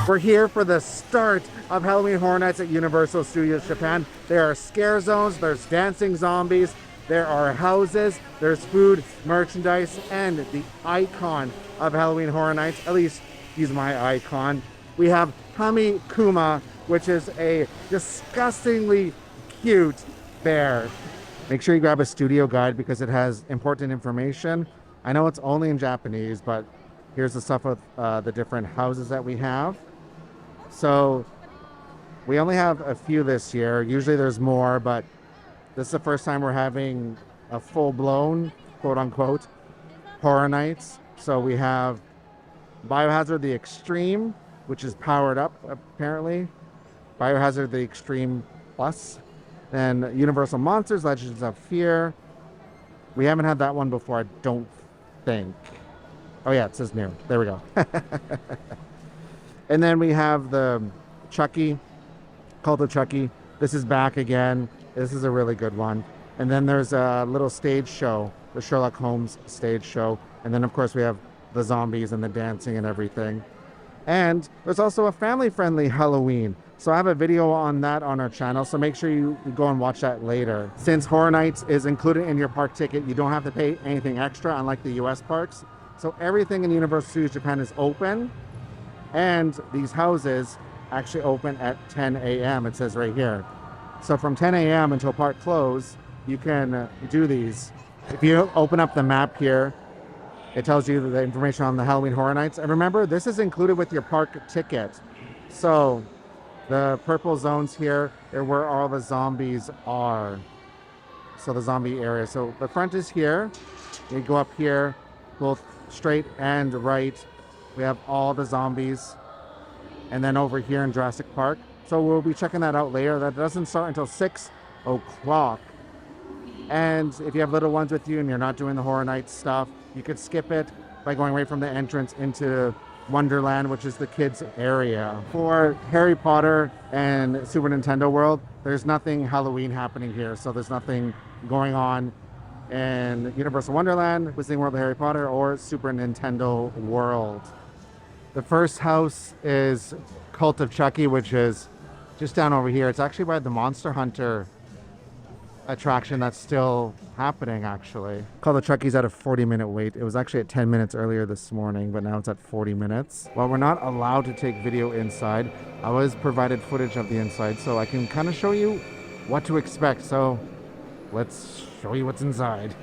We're here for the start of Halloween Horror Nights at Universal Studios Japan. There are scare zones, there's dancing zombies, there are houses, there's food, merchandise, and the icon of Halloween Horror Nights, at least he's my icon. We have Hami-Kuma, which is a disgustingly cute bear. Make sure you grab a studio guide because it has important information. I know it's only in Japanese, but here's the stuff of the different houses that we have. So we only have a few this year. Usually there's more, but this is the first time we're having a full-blown, quote-unquote, horror nights. So we have Biohazard The Extreme, which is powered up, apparently. Biohazard The Extreme Plus. Then Universal Monsters, Legends of Fear. We haven't had that one before, I don't think. Oh yeah, it says new. There we go. And then we have the Chucky, Cult of Chucky. This is back again. This is a really good one. And then there's a little stage show, the Sherlock Holmes stage show. And then of course we have the zombies and the dancing and everything. And there's also a family-friendly Halloween. So I have a video on that on our channel, so make sure you go and watch that later. Since Horror Nights is included in your park ticket, you don't have to pay anything extra, unlike the US parks. So everything in Universal Studios Japan is open, and these houses actually open at 10 a.m. It says right here. So from 10 a.m. until park close, you can do these. If you open up the map here, it tells you the information on the Halloween Horror Nights. And remember, this is included with your park ticket. So the purple zones here are where all the zombies are. So the zombie area. So the front is here. You go up here, both straight and right. We have all the zombies. And then over here in Jurassic Park. So we'll be checking that out later. That doesn't start until 6 o'clock. And if you have little ones with you and you're not doing the Horror Nights stuff, you could skip it by going right from the entrance into Wonderland, which is the kids area. For Harry Potter and Super Nintendo World, there's nothing Halloween happening here. So there's nothing going on in Universal Wonderland, Wizarding World of Harry Potter, or Super Nintendo World. The first house is Cult of Chucky, which is just down over here. It's actually by the Monster Hunter attraction that's still happening, actually. Cult of Chucky's at a 40-minute wait. It was actually at 10 minutes earlier this morning, but now it's at 40 minutes. While we're not allowed to take video inside, I was provided footage of the inside, so I can kind of show you what to expect. So let's show you what's inside.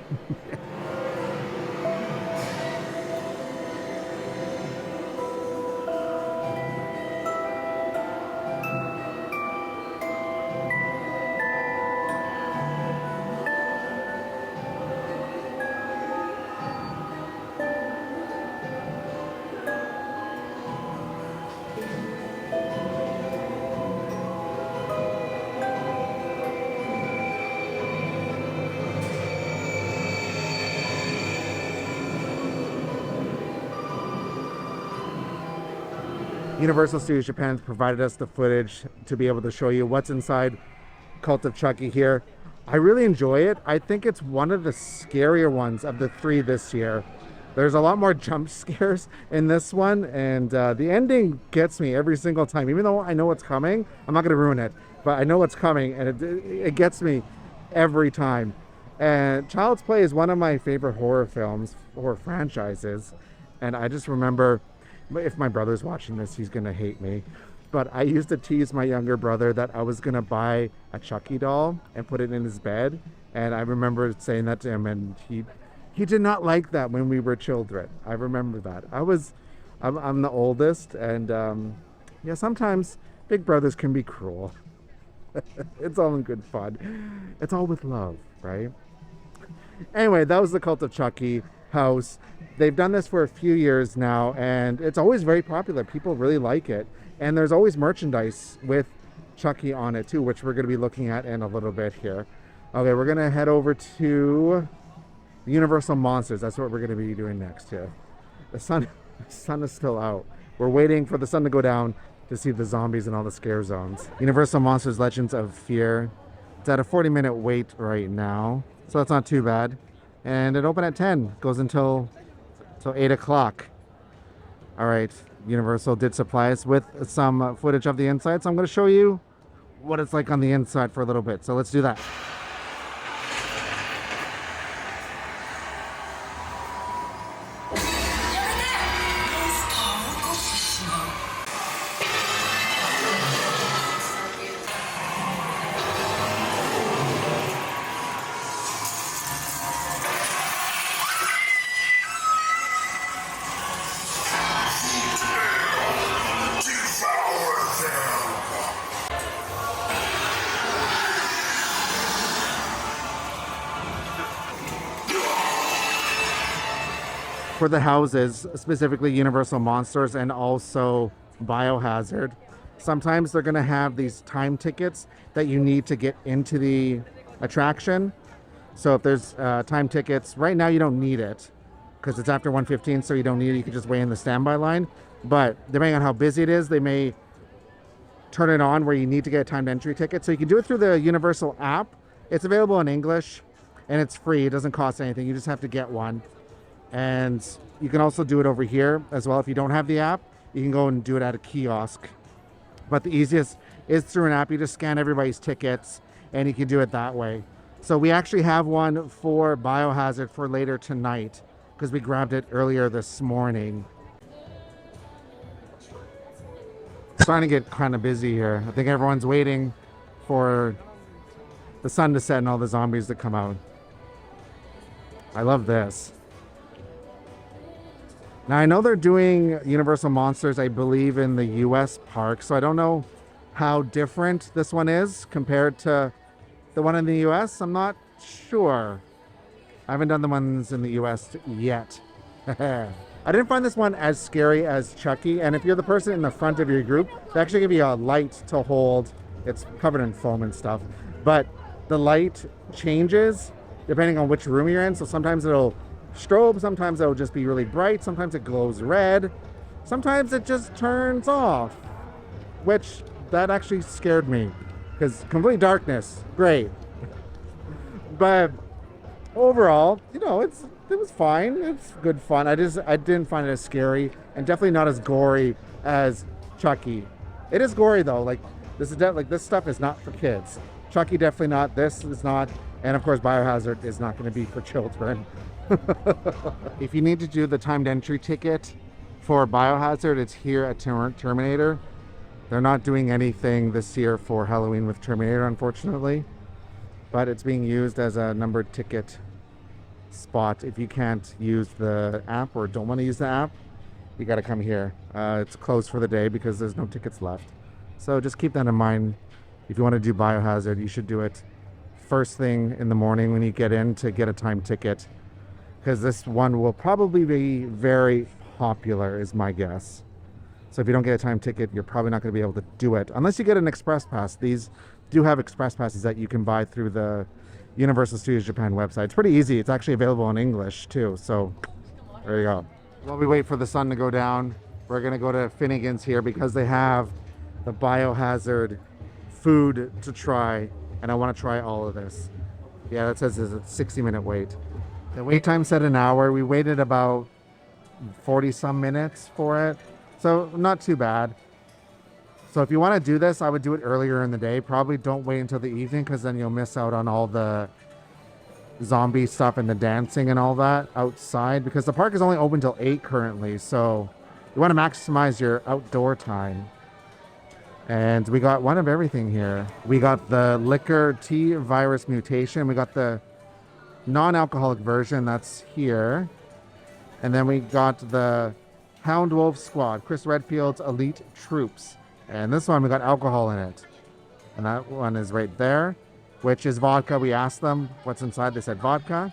Universal Studios Japan provided us the footage to be able to show you what's inside Cult of Chucky here. I really enjoy it. I think it's one of the scarier ones of the three this year. There's a lot more jump scares in this one, and the ending gets me every single time. Even though I know what's coming, I'm not going to ruin it, but I know what's coming, and it gets me every time. And Child's Play is one of my favorite horror films, horror franchises, and I just remember, if my brother's watching this, he's gonna hate me, but I used to tease my younger brother that I was gonna buy a Chucky doll and put it in his bed, and I remember saying that to him, and he did not like that when we were children. I remember that. I'm the oldest, and yeah, sometimes big brothers can be cruel. It's all in good fun. It's all with love, right? Anyway, that was the Cult of Chucky house. They've done this for a few years now, and it's always very popular. People really like it, and there's always merchandise with Chucky on it too, which we're going to be looking at in a little bit here. Okay, we're going to head over to Universal Monsters. That's what we're going to be doing next here. The sun is still out. We're waiting for the sun to go down to see the zombies and all the scare zones. Universal Monsters Legends of Fear. It's at a 40-minute wait right now, so that's not too bad. And it opened at 10, goes until 8 o'clock. All right, Universal did supply us with some footage of the inside, so I'm going to show you what it's like on the inside for a little bit. So let's do that. For the houses, specifically Universal Monsters and also Biohazard, sometimes they're going to have these time tickets that you need to get into the attraction. So if there's time tickets, right now you don't need it because it's after 1:15, so you don't need it. You can just wait in the standby line. But depending on how busy it is, they may turn it on where you need to get a timed entry ticket. So you can do it through the Universal app. It's available in English and it's free. It doesn't cost anything. You just have to get one. And you can also do it over here as well. If you don't have the app, you can go and do it at a kiosk. But the easiest is through an app. You just scan everybody's tickets and you can do it that way. So we actually have one for Biohazard for later tonight because we grabbed it earlier this morning. It's starting to get kind of busy here. I think everyone's waiting for the sun to set and all the zombies to come out. I love this. Now, I know they're doing Universal Monsters, I believe, in the US park, so I don't know how different this one is compared to the one in the US. I'm not sure. I haven't done the ones in the US yet. I didn't find this one as scary as Chucky, and if you're the person in the front of your group, they actually give you a light to hold. It's covered in foam and stuff, but the light changes depending on which room you're in, so sometimes it'll strobe, sometimes it'll just be really bright, sometimes it glows red, sometimes it just turns off, which that actually scared me because complete darkness, great. But overall, you know, it was fine. It's good fun. I didn't find it as scary and definitely not as gory as Chucky. It is gory though. Like this stuff is not for kids. Chucky definitely not. This is not, and of course Biohazard is not going to be for children. If you need to do the timed entry ticket for Biohazard, it's here at Terminator. They're not doing anything this year for Halloween with Terminator, unfortunately, but it's being used as a numbered ticket spot. If you can't use the app or don't want to use the app, you got to come here. It's closed for the day because there's no tickets left. So just keep that in mind. If you want to do Biohazard, you should do it first thing in the morning when you get in to get a timed ticket, because this one will probably be very popular is my guess. So if you don't get a time ticket, you're probably not going to be able to do it unless you get an express pass. These do have express passes that you can buy through the Universal Studios Japan website. It's pretty easy. It's actually available in English too. So there you go. While we wait for the sun to go down, we're going to go to Finnegan's here because they have the Biohazard food to try, and I want to try all of this. Yeah, that says there's a 60-minute wait. The wait time said an hour. We waited about 40 some minutes for it, so not too bad. So if you want to do this, I would do it earlier in the day. Probably don't wait until the evening because then you'll miss out on all the zombie stuff and the dancing and all that outside, because the park is only open till 8 currently, so you want to maximize your outdoor time. And we got one of everything here. We got the liquor T virus mutation. We got the non-alcoholic version, that's here. And then we got the Hound Wolf Squad, Chris Redfield's Elite Troops. And this one, we got alcohol in it. And that one is right there, which is vodka. We asked them what's inside. They said vodka.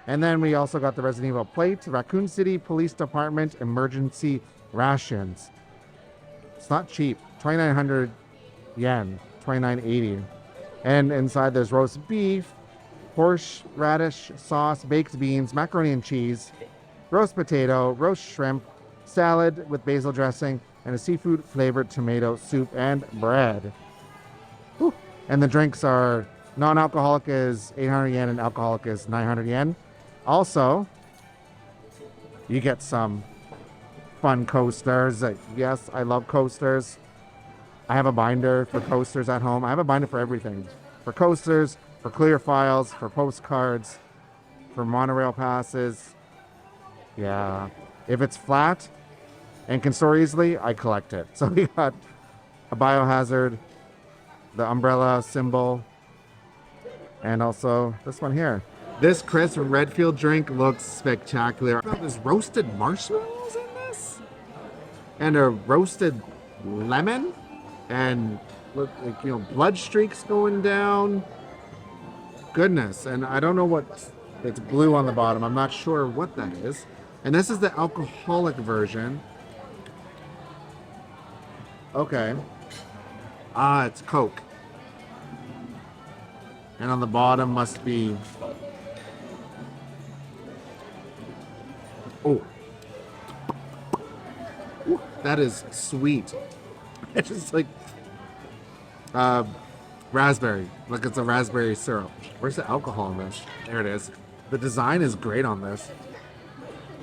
And then we also got the Resident Evil plate, Raccoon City Police Department Emergency Rations. It's not cheap, 2,900 yen, 2,980. And inside there's roast beef, horseradish sauce, baked beans, macaroni and cheese, roast potato, roast shrimp, salad with basil dressing, and a seafood flavored tomato soup and bread. Whew. And the drinks are non-alcoholic is 800 yen and alcoholic is 900 yen. Also, you get some fun coasters. Yes, I love coasters. I have a binder for coasters at home. I have a binder for everything. For coasters, for clear files, for postcards, for monorail passes. Yeah. If it's flat and can store easily, I collect it. So we got a Biohazard, the umbrella symbol, and also this one here. This crisp Redfield drink looks spectacular. There's roasted marshmallows in this? And a roasted lemon? And look, like, you know, blood streaks going down. Goodness. And I don't know what, it's blue on the bottom. I'm not sure what that is. And this is the alcoholic version. Okay. Ah, it's Coke. And on the bottom must be... Oh. Ooh, that is sweet. It's just like raspberry. Like it's a raspberry syrup. Where's the alcohol in this? There it is. The design is great on this.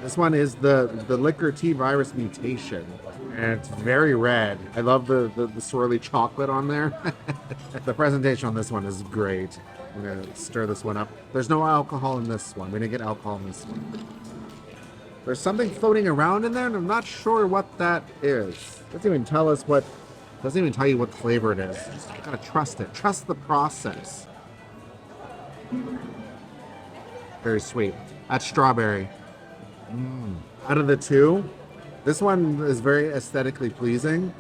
This one is the liquor T virus mutation. And it's very red. I love the swirly chocolate on there. The presentation on this one is great. I'm gonna stir this one up. There's no alcohol in this one. We didn't get alcohol in this one. There's something floating around in there, and I'm not sure what that is. Doesn't even tell us what. Doesn't even tell you what flavor it is. Just gotta trust it. Trust the process. Very sweet. That's strawberry. Out of the two, this one is very aesthetically pleasing.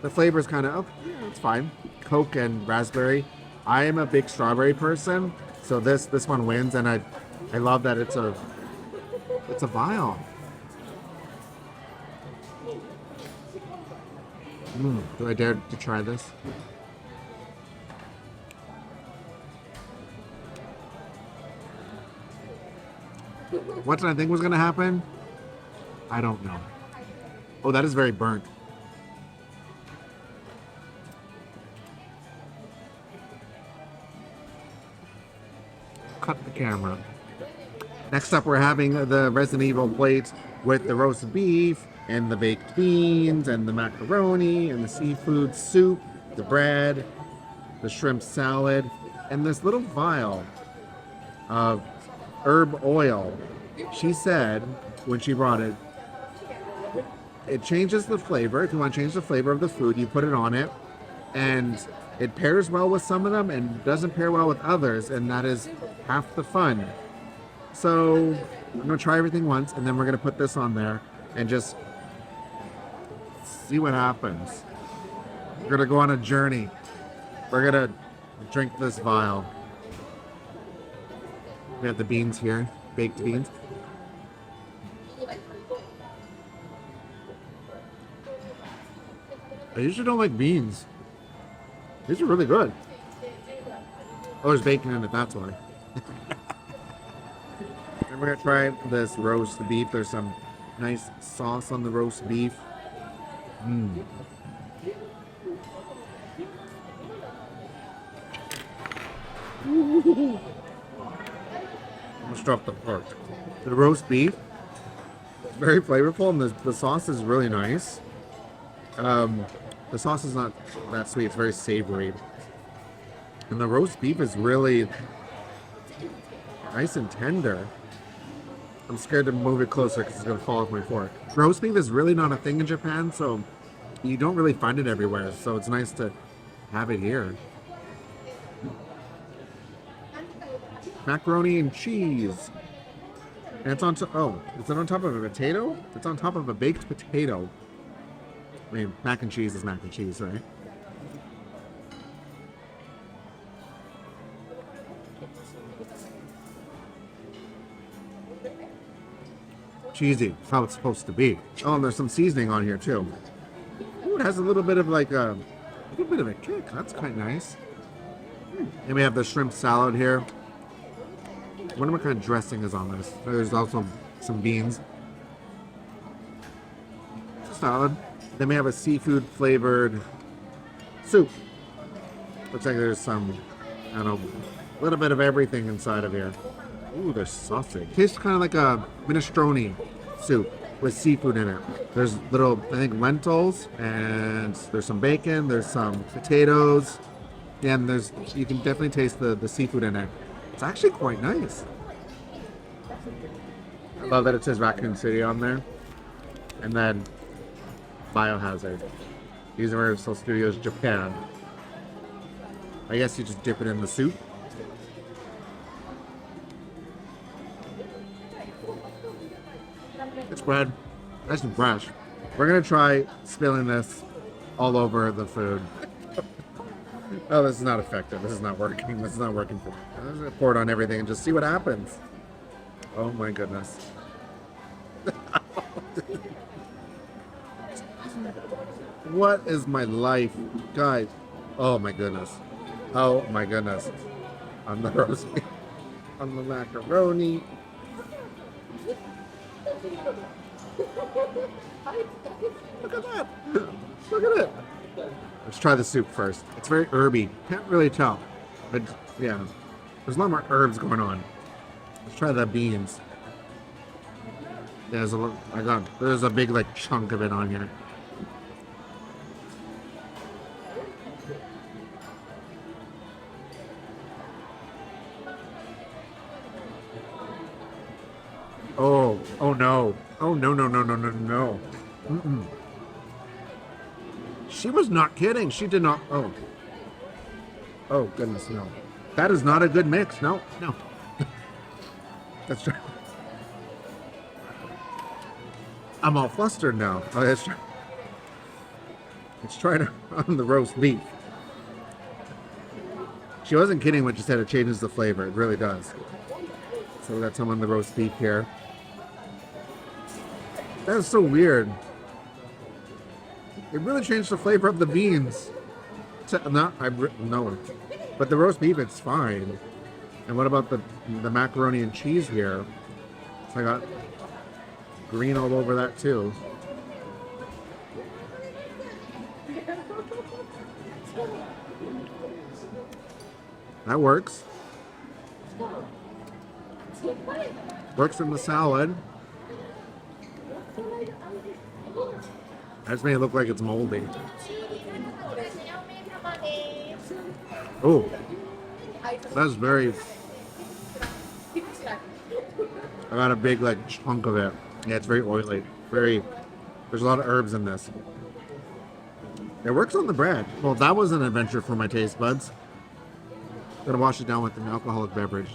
The flavor is kind of, oh, yeah, it's fine. Coke and raspberry. I am a big strawberry person, so this one wins, and I love that it's a vial. Do I dare to try this? What did I think was going to happen? I don't know. Oh, that is very burnt. Cut the camera. Next up, we're having the Resident Evil plate with the roast beef and the baked beans and the macaroni and the seafood soup, the bread, the shrimp salad, and this little vial of herb oil. She said when she brought it, it changes the flavor. If you want to change the flavor of the food, you put it on it, and it pairs well with some of them and doesn't pair well with others, and that is half the fun. So I'm gonna try everything once, and then we're gonna put this on there and just see what happens. We're gonna go on a journey. We're gonna drink this vial. We have the beans here, baked beans. I usually don't like beans. These are really good. Oh, there's bacon in it, that's why. And we're gonna try this roast beef. There's some nice sauce on the roast beef. Let's drop the pork. The roast beef, very flavorful, and the sauce is really nice. The sauce is not that sweet, it's very savory. And the roast beef is really nice and tender. I'm scared to move it closer because it's going to fall off my fork. Roast beef is really not a thing in Japan, so you don't really find it everywhere. So it's nice to have it here. Macaroni and cheese. And it's on top, oh, is it on top of a potato? It's on top of a baked potato. I mean, mac and cheese is mac and cheese, right? Cheesy. That's how it's supposed to be. Oh, and there's some seasoning on here too. Ooh, it has a little bit of like a little bit of a kick. That's quite nice. And we have the shrimp salad here. I wonder what kind of dressing is on this. There's also some beans. It's a salad. Then we have a seafood flavored soup. Looks like there's some, I don't know, a little bit of everything inside of here. Ooh, there's sausage. Tastes kind of like a minestrone soup. with seafood in it. There's little, I think, lentils, and there's some bacon, there's some potatoes, and you can definitely taste the seafood in it. It's actually quite nice. I love that it says Raccoon City on there. And then Biohazard. Universal Studios Japan. I guess you just dip it in the soup. It's bread. Nice and fresh. We're gonna try spilling this all over the food. Oh, this is not effective. This is not working. This is not working for me. I'm just gonna pour it on everything and just see what happens. Oh my goodness. What is my life, guys? Oh my goodness. Oh my goodness. On the roast beef, on the macaroni. Look at that. Look at it. Let's try the soup first. It's very herby. Can't really tell. But yeah, there's a lot more herbs going on. Let's try the beans. There's a big like chunk of it on here. Oh no. Oh no, no, no, no, no, no. Mm-mm. She was not kidding. She did not. Oh. Oh goodness, no. That is not a good mix. No, no. Let's try. I'm all flustered now. Oh, let's try it on the roast beef. She wasn't kidding when she said it changes the flavor. It really does. So we got some on the roast beef here. That is so weird. It really changed the flavor of the beans. No, but the roast beef, it's fine. And what about the macaroni and cheese here? So I got green all over that too. That works. Works in the salad. That's made it look like it's moldy. Oh, that's very. I got a big like chunk of it. Yeah, it's very oily. There's a lot of herbs in this. It works on the bread. Well, that was an adventure for my taste buds. Gonna wash it down with an alcoholic beverage.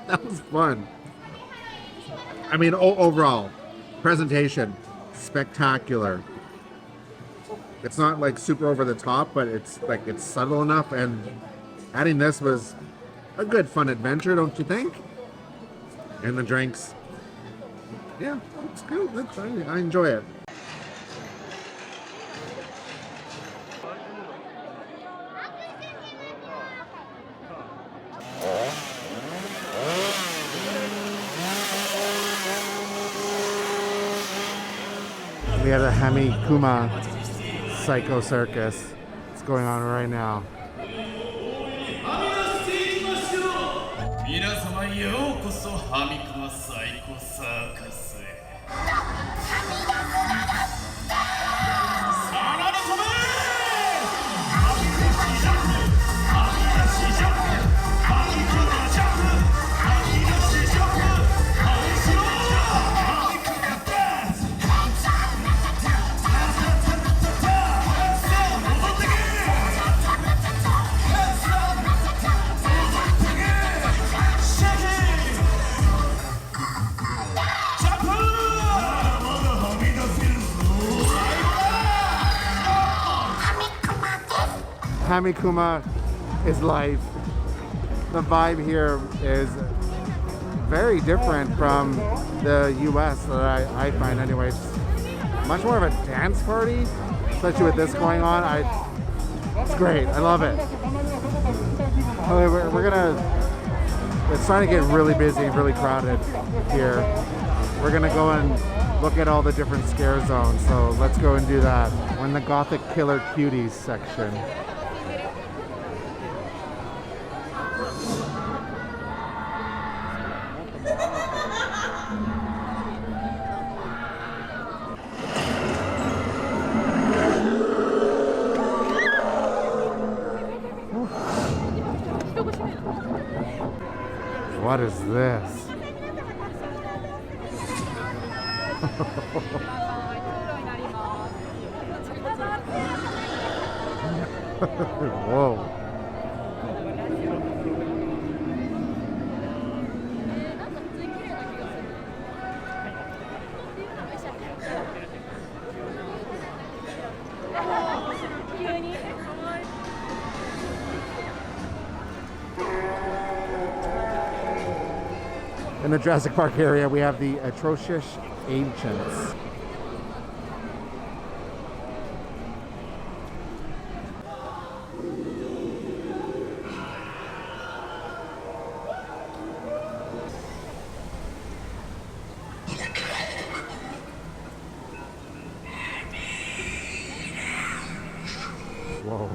That was fun. I mean, overall, presentation, spectacular. It's not like super over the top, but it's subtle enough, and adding this was a good fun adventure, don't you think? And the drinks, yeah, it's good. I enjoy it. We have the Hami-Kuma Psycho Circus. It's going on right now. Hami-Kuma is life. The vibe here is very different from the US that I find anyways. Much more of a dance party, especially with this going on. It's great. I love it. It's starting to get really busy, really crowded here. We're gonna go and look at all the different scare zones. So let's go and do that. We're in the Gothic Killer Cuties section. What is this? Whoa. In the Jurassic Park area, we have the atrocious ancients. Whoa.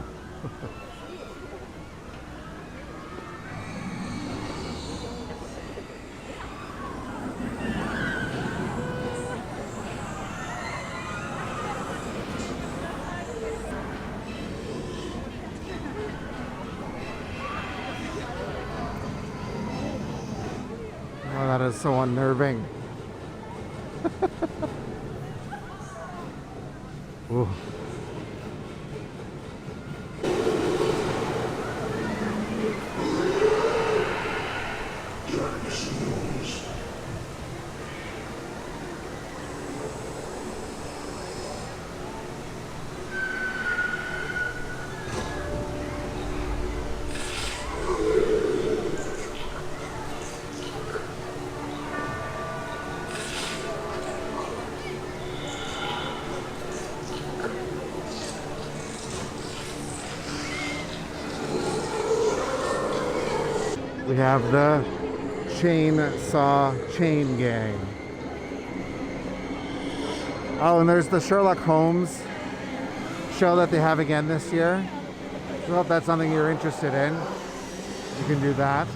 Oh, that is so unnerving. Ooh. We have the chainsaw chain gang. Oh, and there's the Sherlock Holmes show that they have again this year. So if that's something you're interested in, you can do that.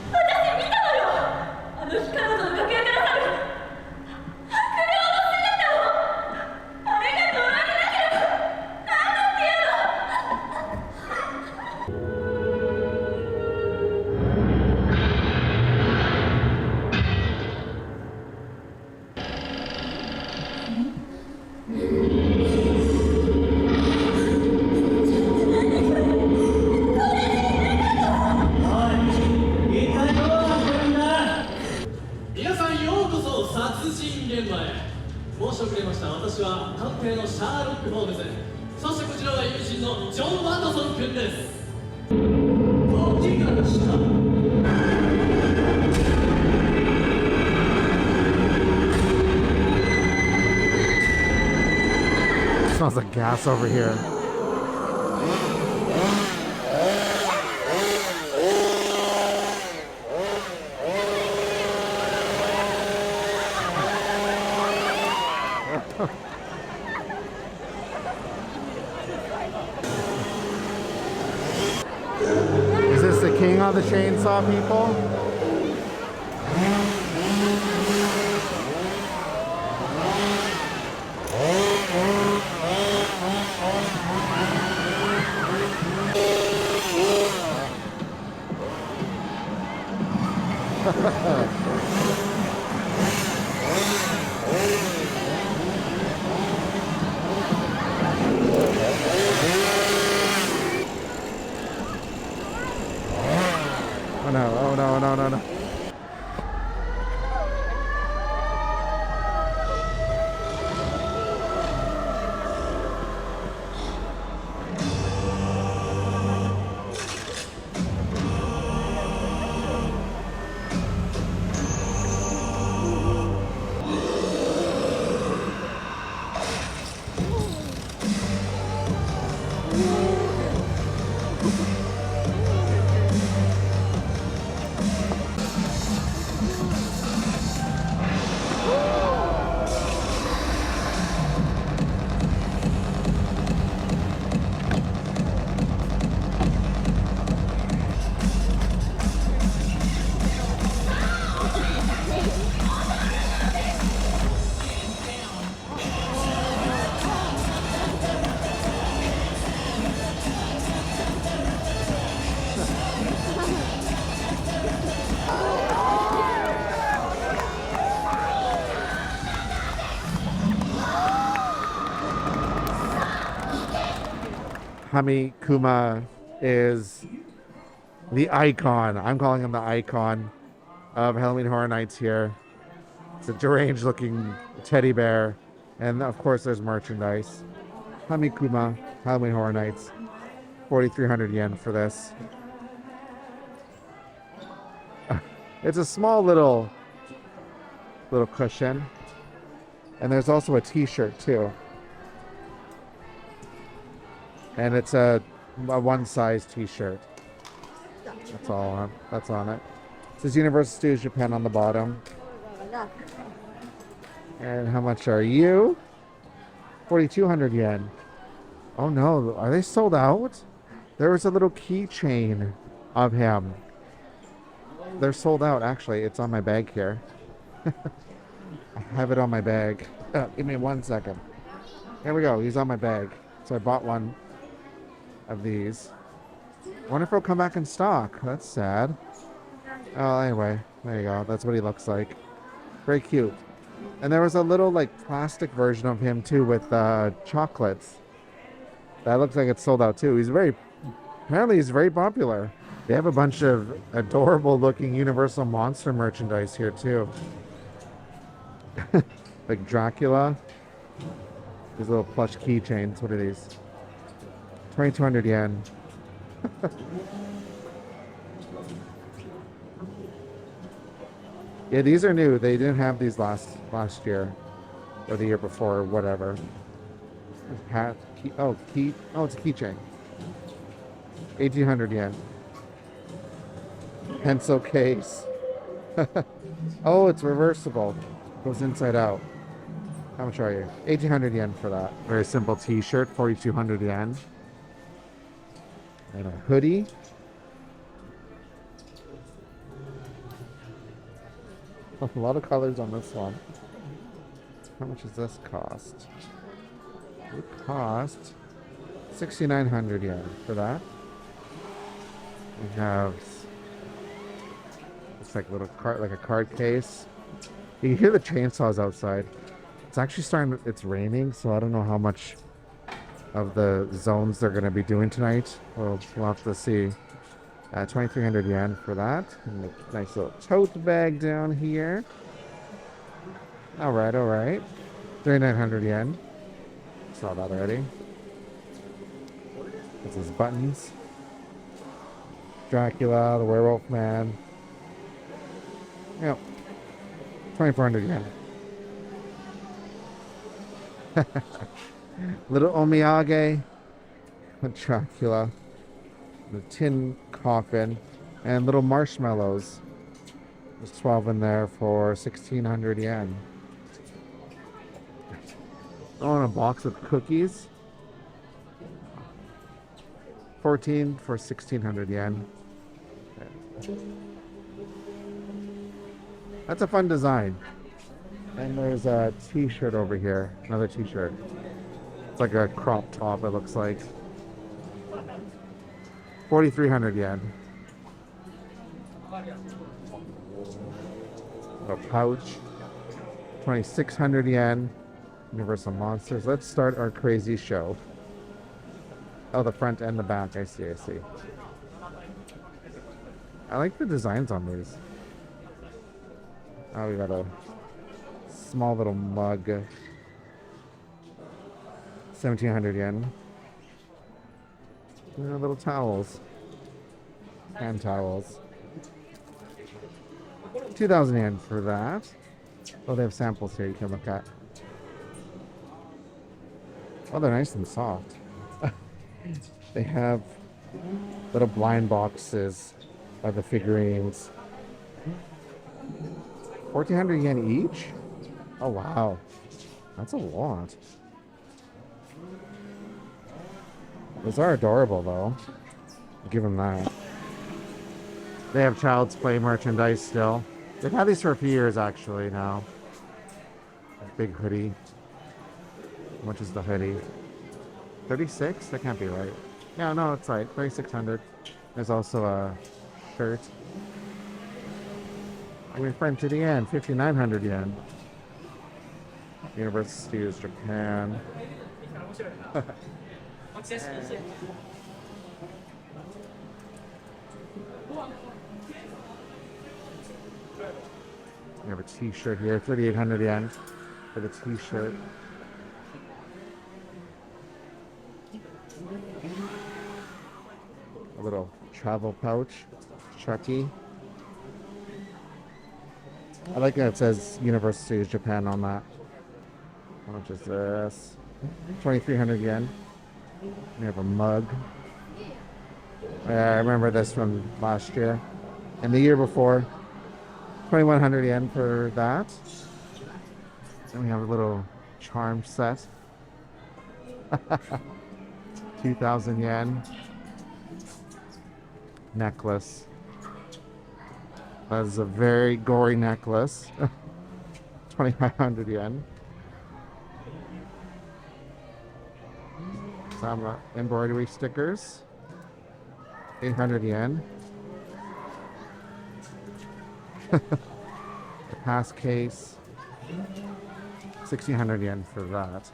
Smells like gas over here. Is this the king of the chainsaw people? Oh no, oh no, no, no, no. Hami-Kuma is the icon. I'm calling him the icon of Halloween Horror Nights here. It's a deranged looking teddy bear. And of course there's merchandise. Hami-Kuma, Halloween Horror Nights. 4,300 yen for this. It's a small little cushion. And there's also a t-shirt too. And it's a one size t-shirt. That's all that's on it. It says Universal Studios Japan on the bottom. And how much are you? 4,200 yen. Oh no, are they sold out? There was a little keychain of him. They're sold out actually. It's on my bag here. I have it on my bag. Give me 1 second. Here we go. He's on my bag. So I bought one of these. Wonder if he'll come back in stock. That's sad. Oh, anyway. There you go. That's what he looks like. Very cute. And there was a little like plastic version of him too with chocolates. That looks like it's sold out too. Apparently he's very popular. They have a bunch of adorable looking Universal Monster merchandise here too. Like Dracula. These little plush keychains. What are these? 2,200 yen. Yeah, these are new. They didn't have these last year or the year before or whatever. Hat, key, oh, it's a keychain. 1,800 yen. Pencil case. Oh, it's reversible. Goes inside out. How much are you? 1,800 yen for that. Very simple t-shirt, 4,200 yen. And a hoodie. A lot of colors on this one. How much does this cost? It cost 6,900 yen for that. We have it's like a little card, like a card case. You can hear the chainsaws outside. It's actually it's raining, so I don't know how much of the zones they're going to be doing tonight. We'll have to see. 2,300 yen for that. And a nice little tote bag down here. All right. 3,900 yen. Saw that already. This is buttons. Dracula, the Werewolf Man. Yep. 2,400 yen. Little omiyage with Dracula. The tin coffin and little marshmallows. There's 12 in there for 1,600 yen. Oh, and a box of cookies. 14 for 1,600 yen. That's a fun design. And there's a t-shirt over here. Another t-shirt. It's like a crop top, it looks like. 4,300 yen. A pouch. 2,600 yen. Universal Monsters. Let's start our crazy show. Oh, the front and the back. I see. I like the designs on these. Oh, we got a small little mug. 1,700 yen. Little towels. Hand towels. 2,000 yen for that. Oh, they have samples here you can look at. Oh, they're nice and soft. They have little blind boxes of the figurines. 1,400 yen each? Oh, wow. That's a lot. Those are adorable, though. I'll give them that. They have Child's Play merchandise still. They've had these for a few years, actually, now. A big hoodie. How much is the hoodie? 36? That can't be right. Yeah, no, it's right. 3,600. There's also a shirt. We friend to the end. 5,900 yen. Universal Studios Japan. We have a t-shirt here, 3,800 yen for the t-shirt. A little travel pouch, Chucky. I like that it says Universal Studios Japan on that. How much is this? 2,300 yen. We have a mug. I remember this from last year. And the year before, 2,100 yen for that. Then we have a little charm set. 2,000 yen. Necklace. That is a very gory necklace. 2,500 yen. Some embroidery stickers. 800 yen. The pass case. 1,600 yen for that.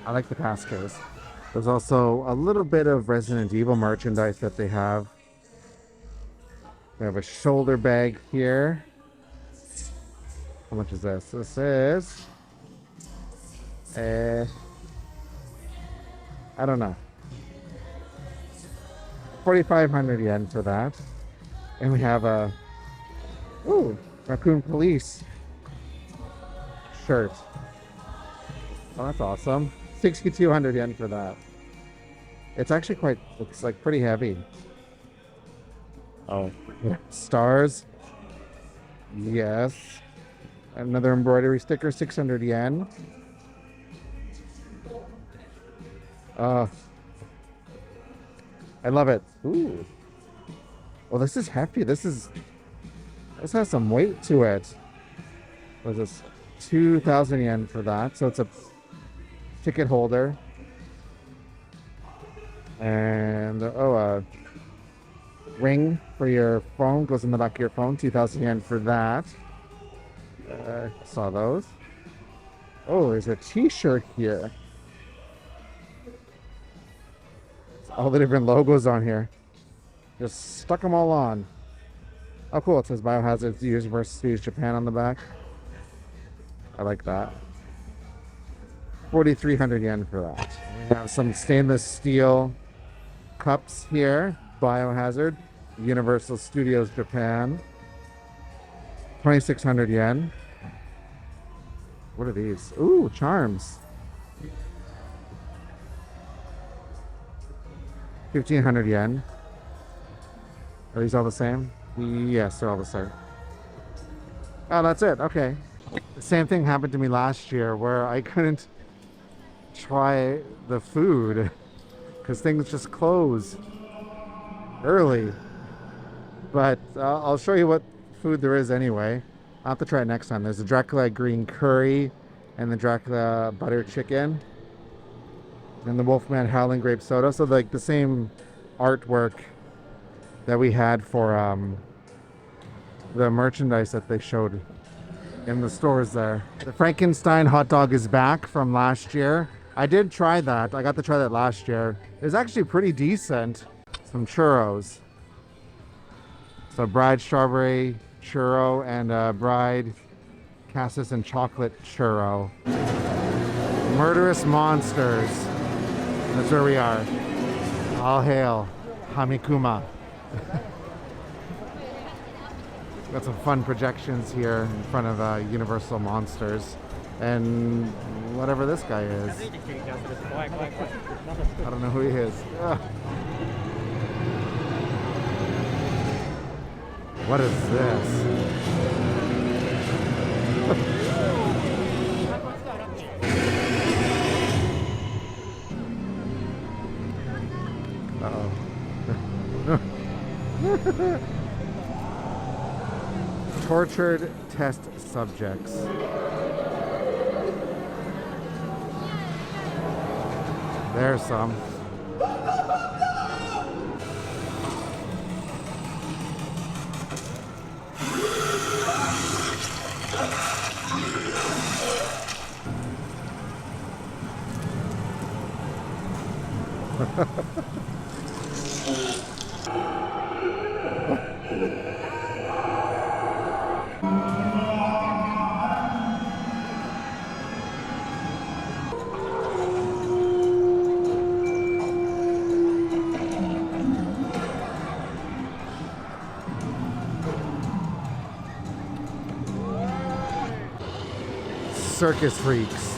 I like the pass case. There's also a little bit of Resident Evil merchandise that they have. We have a shoulder bag here. How much is this? This is... I don't know. 4,500 yen for that. And we have a... Ooh, Raccoon Police shirt. Oh, that's awesome. 6,200 yen for that. It's actually quite... It's like pretty heavy. Oh, yeah. Stars. Yes. Another embroidery sticker, 600 yen. I love it. Ooh. Well, this is hefty. This has some weight to it. What is this? 2,000 yen for that. So it's a ticket holder. And, a ring for your phone. Goes in the back of your phone. 2,000 yen for that. Saw those. Oh, there's a t-shirt here. All the different logos on here. Just stuck them all on. Oh, cool. It says Biohazard The Extreme Studios Japan on the back. I like that. 4,300 yen for that. We have some stainless steel cups here. Biohazard Universal Studios Japan. 2,600 yen. What are these? Ooh, charms. 1,500 yen. Are these all the same? Yes, they're all the same. Oh, that's it. Okay. The same thing happened to me last year where I couldn't try the food because things just close early. But I'll show you what food there is anyway. I'll have to try it next time. There's a Dracula green curry and the Dracula butter chicken. And the Wolfman Howling Grape Soda. So like the same artwork that we had for the merchandise that they showed in the stores there. The Frankenstein hot dog is back from last year. I did try that. I got to try that last year. It was actually pretty decent. Some churros. So bride strawberry churro and bride cassis and chocolate churro. Murderous monsters. That's where we are. All hail Hami-Kuma. Got some fun projections here in front of Universal Monsters. And whatever this guy is. I don't know who he is. Ugh. What is this? Tortured test subjects. There's some. Circus freaks.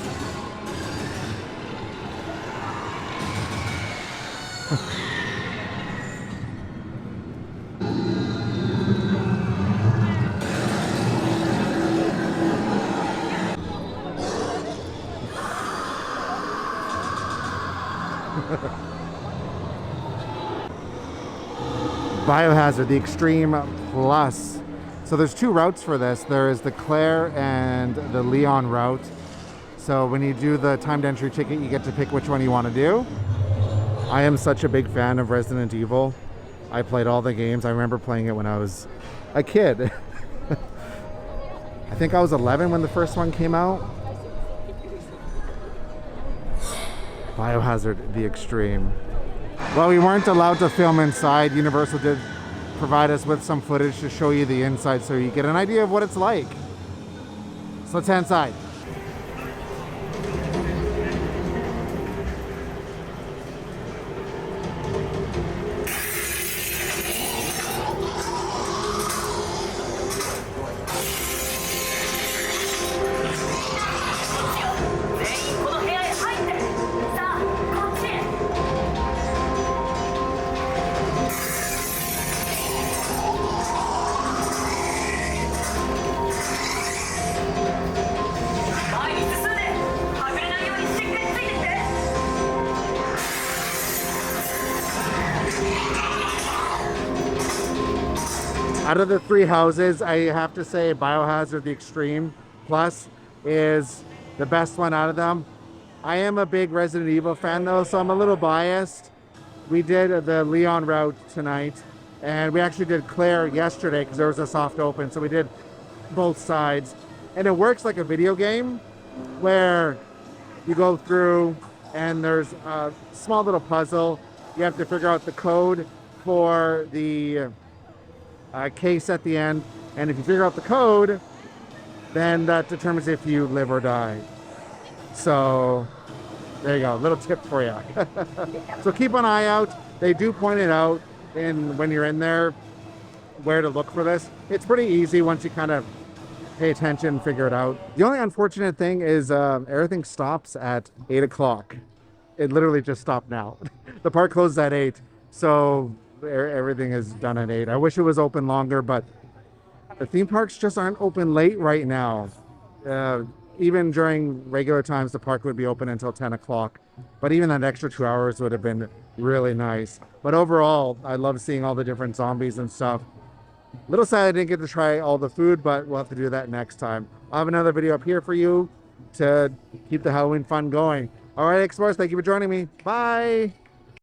Biohazard The Extreme Plus. So there's two routes for this. There is the Claire and the Leon route. So when you do the timed entry ticket, you get to pick which one you want to do. I am such a big fan of Resident Evil. I played all the games. I remember playing it when I was a kid. I think I was 11 when the first one came out. Biohazard The Extreme. Well, we weren't allowed to film inside. Universal did provide us with some footage to show you the inside so you get an idea of what it's like. So let's head inside. Out of the three houses, I have to say Biohazard The Extreme Plus is the best one out of them. I am a big Resident Evil fan though, so I'm a little biased. We did the Leon route tonight, and we actually did Claire yesterday because there was a soft open, so we did both sides. And it works like a video game where you go through and there's a small little puzzle. You have to figure out the code for the case at the end, and if you figure out the code, then that determines if you live or die. So there you go, little tip for you. So keep an eye out. They do point it out when you're in there where to look for this. It's pretty easy once you kind of pay attention and figure it out. The only unfortunate thing is everything stops at 8 o'clock. It literally just stopped now. The park closes at 8, so everything is done at 8. I wish it was open longer, but the theme parks just aren't open late right now. Even during regular times, the park would be open until 10 o'clock. But even that extra 2 hours would have been really nice. But overall, I love seeing all the different zombies and stuff. Little sad I didn't get to try all the food, but we'll have to do that next time. I'll have another video up here for you to keep the Halloween fun going. All right, Explorers, thank you for joining me. Bye.